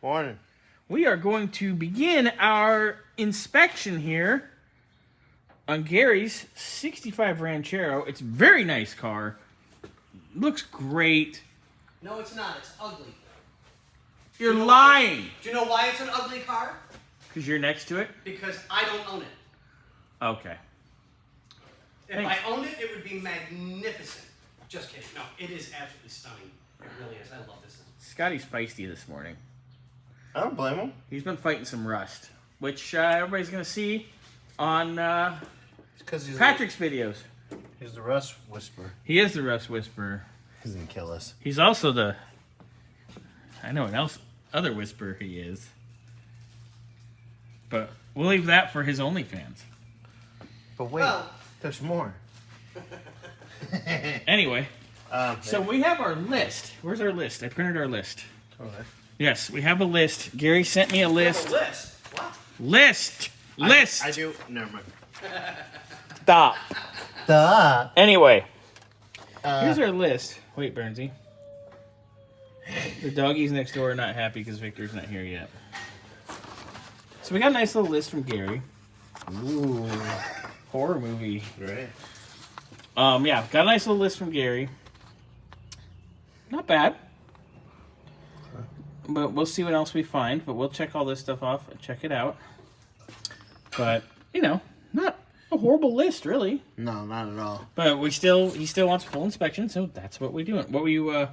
Morning. We are going to begin our inspection here on Gary's 65 Ranchero. It's a very nice car. Looks great. No, it's not. It's ugly. You're lying. Do you know why it's an ugly car? Because you're next to it? Because I don't own it. Okay. If I owned it, it would be magnificent. Just kidding. No, it is absolutely stunning. It really is. I love this thing. Scotty's feisty this morning. I don't blame him. He's been fighting some rust, which everybody's going to see on Patrick's videos. He's the rust whisperer. He is the rust whisperer. He's going to kill us. He's also the... I know what other whisperer he is. But we'll leave that for his OnlyFans. But wait, there's more. Anyway, so we have our list. Where's our list? I printed our list. Okay. Yes, we have a list. Gary sent me a list. A list? What? List! List! I do. Never mind. Stop. Stop. Anyway, here's our list. Wait, Bernsey. The doggies next door are not happy because Victor's not here yet. So we got a nice little list from Gary. Ooh. Horror movie. Great. Yeah, got a nice little list from Gary. Not bad. But we'll see what else we find. But we'll check all this stuff off and check it out. But, you know, not a horrible list, really. No, not at all. But he still wants full inspection, so that's what we're doing. What were you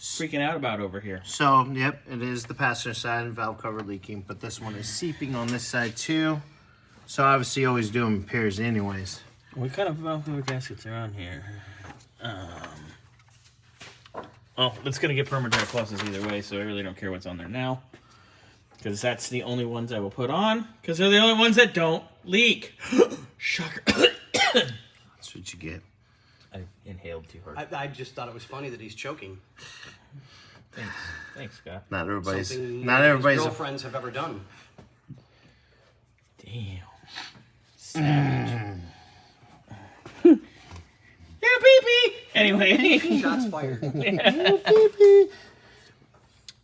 freaking out about over here? So, yep, it is the passenger side and valve cover leaking, but this one is seeping on this side too. So obviously always do them in pairs anyways. What kind of valve cover gaskets are on here? Oh, it's going to get perma-dry pluses either way, so I really don't care what's on there now. Because that's the only ones I will put on. Because they're the only ones that don't leak. Shocker. That's what you get. I inhaled too hard. I just thought it was funny that he's choking. Thanks, Scott. Not everybody's. Something Not everybody's. girlfriends have ever done. Damn. Savage. Yeah, pee-pee! Anyway. Shots fired.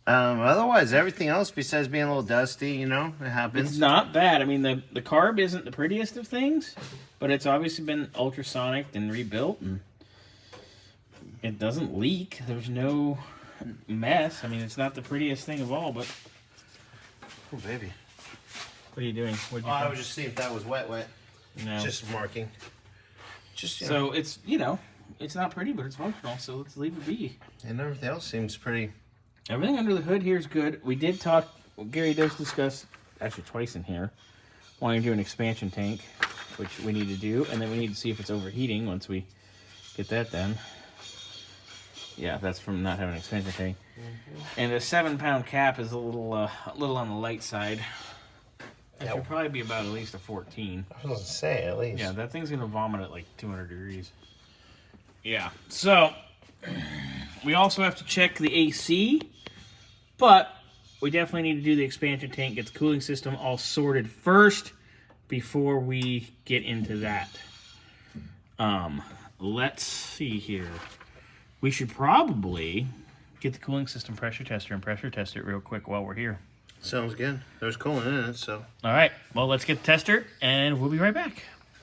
Otherwise, everything else besides being a little dusty, you know, it happens. It's not bad. I mean, the carb isn't the prettiest of things, but it's obviously been ultrasonic and rebuilt, and it doesn't leak. There's no mess. I mean, it's not the prettiest thing of all, but... Oh, baby. What are you doing? I was just seeing if that was wet. No. Just marking. Just, so it's, you know, it's not pretty, but it's functional, so let's leave it be. And everything else seems pretty... Everything under the hood here is good. We did talk, Gary does discuss, actually twice in here, wanting to do an expansion tank, which we need to do, and then we need to see if it's overheating once we get that done. Yeah, that's from not having an expansion tank. Mm-hmm. And a 7-pound cap is a little on the light side. It should probably be about at least a 14. I was going to say, at least. Yeah, that thing's going to vomit at like 200 degrees. Yeah, so we also have to check the AC, but we definitely need to do the expansion tank, get the cooling system all sorted first before we get into that. Let's see here. We should probably get the cooling system pressure tester and pressure test it real quick while we're here. Sounds good. There's coolant in it, so. All right, well, let's get the tester, and we'll be right back.